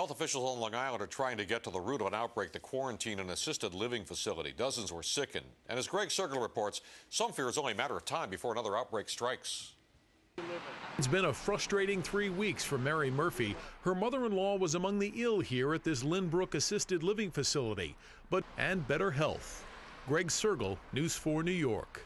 Health officials on Long Island are trying to get to the root of an outbreak that quarantined an assisted living facility. Dozens were sickened. And as Greg Sergel reports, some fear it's only a matter of time before another outbreak strikes. It's been a frustrating 3 weeks for Mary Murphy. Her mother-in-law was among the ill here at this Lynbrook assisted living facility, and better health. Greg Sergel, News 4 New York.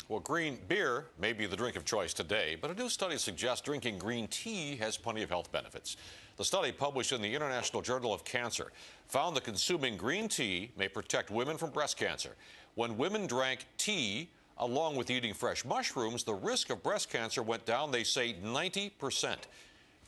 Well, green beer may be the drink of choice today, but a new study suggests drinking green tea has plenty of health benefits. The study, published in the International Journal of Cancer, found that consuming green tea may protect women from breast cancer. When women drank tea, along with eating fresh mushrooms, the risk of breast cancer went down, they say, 90%.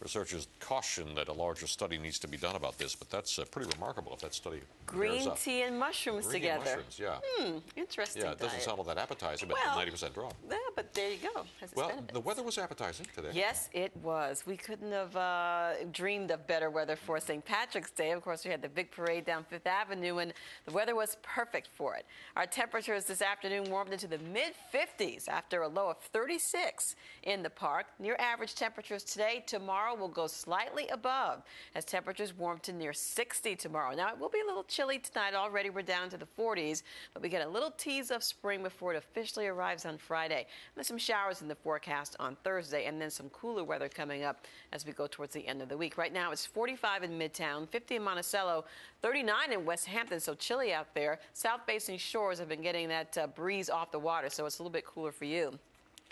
Researchers caution that a larger study needs to be done about this, but that's pretty remarkable if that study bears up. Green tea and mushrooms Green together. And mushrooms, yeah. Interesting. Yeah, it doesn't sound all that appetizing, but 90% drop. Yeah, but there you go. Well, the weather was appetizing today. Yes, it was. We couldn't have dreamed of better weather for St. Patrick's Day. Of course, we had the big parade down Fifth Avenue, and the weather was perfect for it. Our temperatures this afternoon warmed into the mid-50s after a low of 36 in the park. Near average temperatures today. Tomorrow will go slightly above as temperatures warm to near 60 tomorrow. Now, it will be a little chilly tonight. Already we're down to the 40s, but we get a little tease of spring before it officially arrives on Friday. There's some showers in the forecast on Thursday, and then some cooler weather coming up as we go towards the end of the week. Right now, it's 45 in Midtown, 50 in Monticello, 39 in West Hampton, so chilly out there. South-facing shores have been getting that breeze off the water, so it's a little bit cooler for you.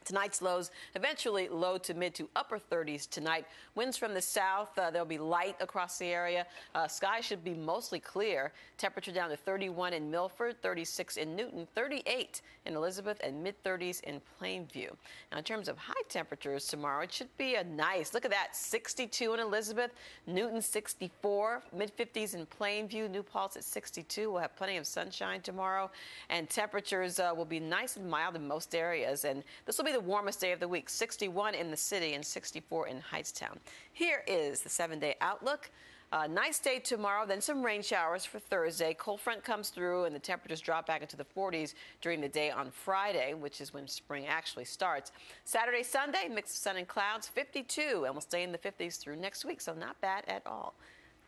Tonight's lows eventually low to mid to upper 30s tonight. Winds from the south. There'll be light across the area. Sky should be mostly clear. Temperature down to 31 in Milford, 36 in Newton, 38 in Elizabeth, and mid-30s in Plainview. Now, in terms of high temperatures tomorrow, it should be a nice, look at that, 62 in Elizabeth, Newton 64, mid-50s in Plainview, New Paltz at 62. We'll have plenty of sunshine tomorrow, and temperatures will be nice and mild in most areas. And this will be the warmest day of the week, 61 in the city and 64 in Hightstown. Here is the 7-day outlook. Nice day tomorrow, then some rain showers for Thursday. Cold front comes through and the temperatures drop back into the 40s during the day on Friday, which is when spring actually starts. Saturday, Sunday, mix of sun and clouds, 52, and we'll stay in the 50s through next week, so not bad at all.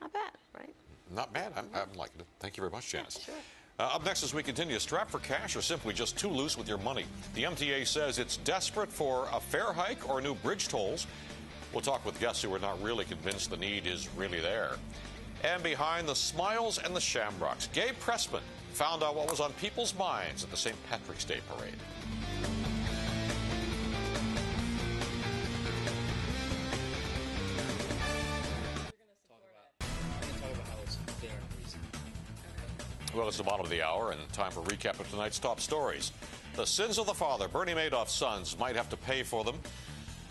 Not bad, right? Not bad. I'm liking it. Thank you very much, Janice. Yeah, sure. Up next as we continue, strapped for cash or simply just too loose with your money. The MTA says it's desperate for a fare hike or new bridge tolls. We'll talk with guests who are not really convinced the need is really there. And behind the smiles and the shamrocks, Gabe Pressman found out what was on people's minds at the St. Patrick's Day parade. Well, it's the bottom of the hour and time for a recap of tonight's top stories. The sins of the father. Bernie Madoff's sons might have to pay for them.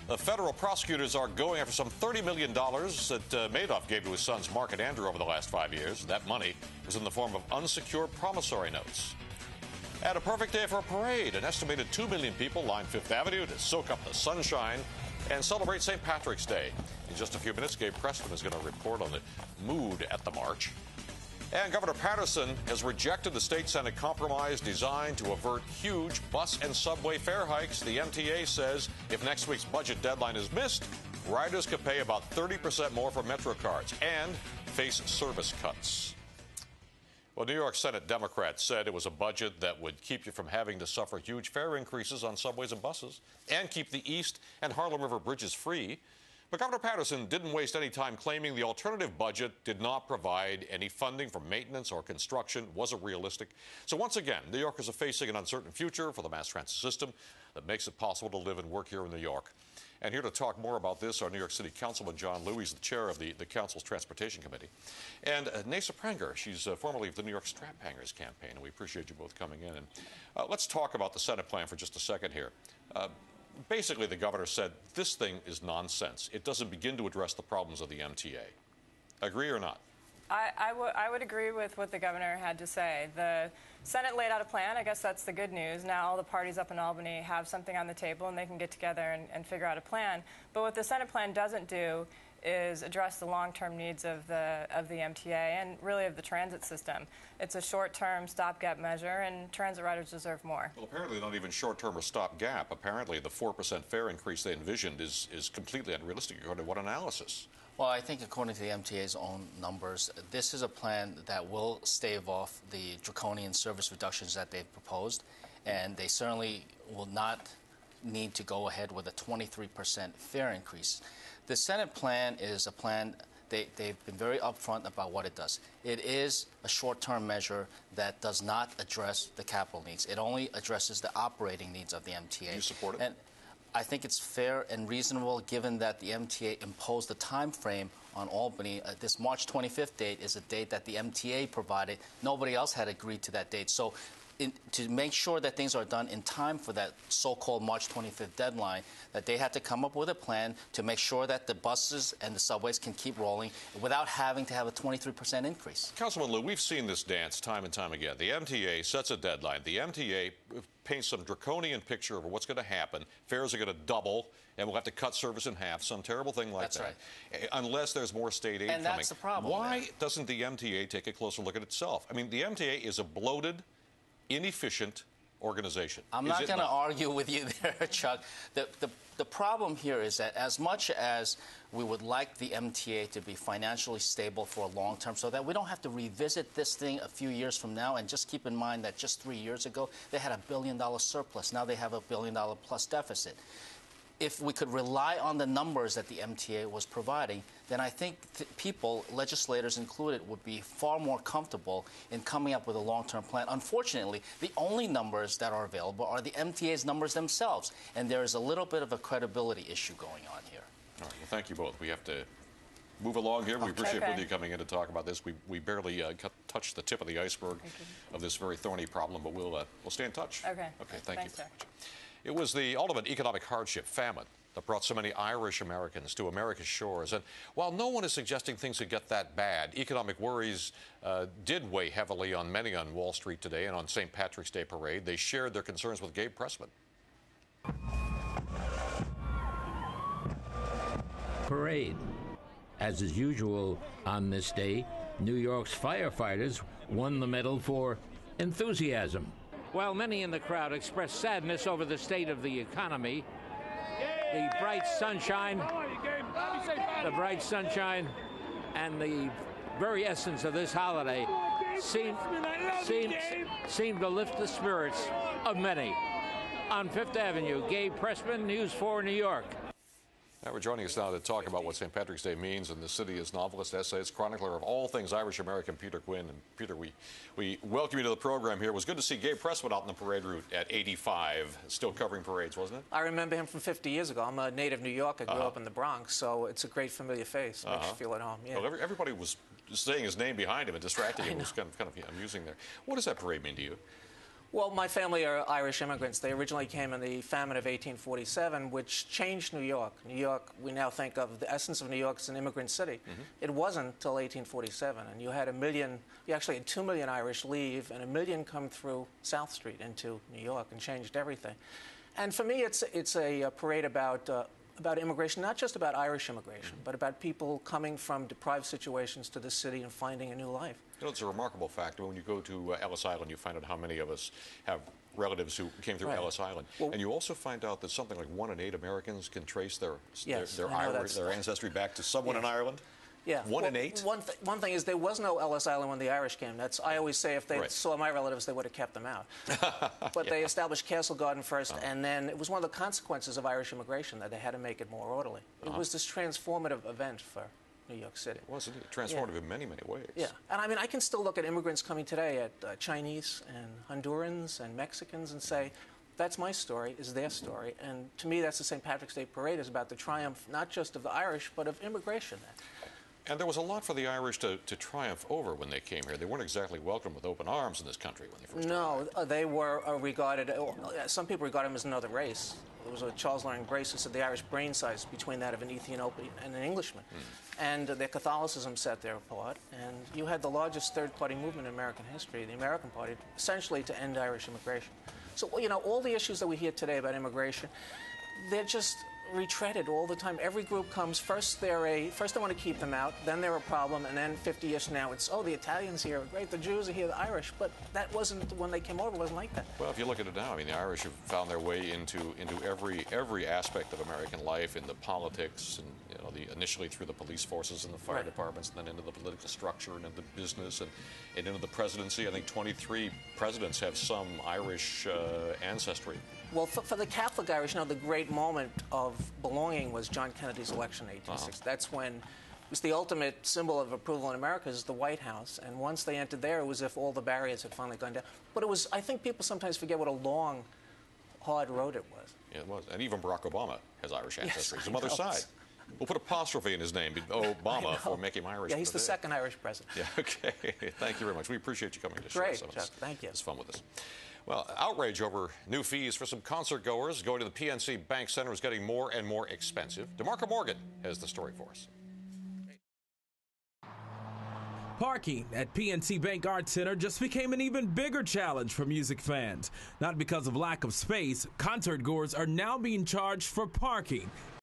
The federal prosecutors are going after some $30 million that Madoff gave to his sons Mark and Andrew over the last 5 years. That money was in the form of unsecured promissory notes. At a perfect day for a parade, an estimated 2 million people lined Fifth Avenue to soak up the sunshine and celebrate St. Patrick's Day. In just a few minutes, Gabe Preston is going to report on the mood at the march. And Governor Patterson has rejected the state Senate compromise designed to avert huge bus and subway fare hikes. The MTA says if next week's budget deadline is missed, riders could pay about 30% more for Metro cards and face service cuts. Well, New York Senate Democrats said it was a budget that would keep you from having to suffer huge fare increases on subways and buses and keep the East and Harlem River bridges free. But Governor Patterson didn't waste any time claiming the alternative budget did not provide any funding for maintenance or construction, wasn't realistic. So once again, New Yorkers are facing an uncertain future for the mass transit system that makes it possible to live and work here in New York. And here to talk more about this are New York City Councilman John Lewis, the chair of the Council's Transportation Committee, and Nasa Pranger. She's formerly of the New York Strap Hangers campaign, and we appreciate you both coming in. And let's talk about the Senate plan for just a second here. Basically, the governor said this thing is nonsense. It doesn't begin to address the problems of the MTA. Agree or not? I would agree with what the governor had to say. The Senate laid out a plan. I guess that's the good news. Now all the parties up in Albany have something on the table and they can get together and figure out a plan. But what the Senate plan doesn't do is address the long-term needs of the MTA and really of the transit system. It's a short-term stopgap measure, and transit riders deserve more. Well, apparently not even short-term or stopgap. Apparently the 4% fare increase they envisioned is completely unrealistic according to one analysis. Well, I think according to the MTA's own numbers, this is a plan that will stave off the draconian service reductions that they've proposed, and they certainly will not need to go ahead with a 23% fare increase. The Senate plan is a plan, they've been very upfront about what it does. It is a short-term measure that does not address the capital needs. It only addresses the operating needs of the MTA. Do you support it? And I think it's fair and reasonable given that the MTA imposed a time frame on Albany. This March 25th date is a date that the MTA provided. Nobody else had agreed to that date. So to make sure that things are done in time for that so-called March 25th deadline, that they had to come up with a plan to make sure that the buses and the subways can keep rolling without having to have a 23% increase. Councilman Liu, we've seen this dance time and time again. The MTA sets a deadline. The MTA paints some draconian picture of what's going to happen. Fares are going to double, and we'll have to cut service in half, some terrible thing like That's that. Right. Unless there's more state aid and coming. That's the problem. Why doesn't the MTA take a closer look at itself? I mean, the MTA is a bloated, inefficient organization. I'm not going to argue with you there, Chuck. The problem here is that as much as we would like the MTA to be financially stable for a long term so that we don't have to revisit this thing a few years from now, and just keep in mind that just 3 years ago they had $1 billion surplus. Now they have $1 billion plus deficit. If we could rely on the numbers that the MTA was providing, then I think people, legislators included, would be far more comfortable in coming up with a long-term plan. Unfortunately, the only numbers that are available are the MTA's numbers themselves, and there is a little bit of a credibility issue going on here. All right, well, thank you both. We have to move along here. We appreciate both of you coming in to talk about this. We barely touched the tip of the iceberg of this very thorny problem, but we'll stay in touch. Okay. Okay, thank you. Sir. It was the ultimate economic hardship, famine, that brought so many Irish Americans to America's shores. And while no one is suggesting things could get that bad, economic worries did weigh heavily on many on Wall Street today and on St. Patrick's Day parade. They shared their concerns with Gabe Pressman. Parade. As is usual on this day, New York's firefighters won the medal for enthusiasm. While many in the crowd expressed sadness over the state of the economy, the bright sunshine and the very essence of this holiday seemed to lift the spirits of many. On Fifth Avenue, Gabe Pressman, News 4 New York. Now we're joining us now to talk about what St. Patrick's Day means in the city as novelist, essayist, chronicler of all things Irish-American, Peter Quinn. And Peter, we welcome you to the program here. It was good to see Gabe Pressman out in the parade route at 85, still covering parades, wasn't it? I remember him from 50 years ago. I'm a native New Yorker. I grew up in the Bronx, so it's a great familiar face. Makes you feel at home. Yeah. Well, everybody was saying his name behind him and distracting him. It was kind of amusing there. What does that parade mean to you? Well, my family are Irish immigrants. They originally came in the famine of 1847, which changed New York. New York, we now think of the essence of New York as an immigrant city. It wasn't until 1847, and you actually had 2 million Irish leave, and 1 million come through South Street into New York and changed everything. And for me, it's a parade about immigration, not just about Irish immigration, but about people coming from deprived situations to the city and finding a new life. You know, it's a remarkable fact. When you go to Ellis Island, you find out how many of us have relatives who came through Ellis Island. Well, and you also find out that something like 1 in 8 Americans can trace their ancestry back to someone in Ireland. Yeah. 1 in 8? One thing is there was no Ellis Island when the Irish came. I always say if they saw my relatives, they would have kept them out. But they established Castle Garden first, and then it was one of the consequences of Irish immigration that they had to make it more orderly. It was this transformative event for New York City. Well, it's transformative in many, many ways. Yeah, and I mean, I can still look at immigrants coming today at Chinese and Hondurans and Mexicans and say, that's my story, is their story. And to me, that's the St. Patrick's Day Parade, is about the triumph not just of the Irish, but of immigration. And there was a lot for the Irish to triumph over when they came here. They weren't exactly welcomed with open arms in this country when they first arrived. No, they were regarded, some people regard them as another race. There was a Charles Loring Brace who said the Irish brain size between that of an Ethiopian and an Englishman. And their Catholicism set their apart. And you had the largest third-party movement in American history, the American Party, essentially to end Irish immigration. So, you know, all the issues that we hear today about immigration, they're just retreaded all the time. Every group comes, first they want to keep them out, then they're a problem, and then 50 years from now it's, oh, the Italians here are great, the Jews are here, the Irish. But that wasn't, when they came over, it wasn't like that. Well, if you look at it now, I mean, the Irish have found their way into every aspect of American life, into politics, and initially through the police forces and the fire departments, and then into the political structure and into business and into the presidency. I think 23 presidents have some Irish ancestry. Well, for the Catholic Irish, the great moment of belonging was John Kennedy's election in 1860. That's when it was the ultimate symbol of approval in America, is the White House. And once they entered there, it was as if all the barriers had finally gone down. But it was, I think people sometimes forget what a long, hard road it was. Yeah, it was. And even Barack Obama has Irish ancestry. Yes, His mother's side. We'll put apostrophe in his name, Obama, for making him Irish. Yeah, he's the second Irish president. Yeah, okay. Thank you very much. We appreciate you coming to share some of this. Thank you. It's fun with us. Well, outrage over new fees for some concert goers going to the PNC Bank Center is getting more and more expensive. DeMarco Morgan has the story for us. Parking at PNC Bank Arts Center just became an even bigger challenge for music fans. Not because of lack of space, concert goers are now being charged for parking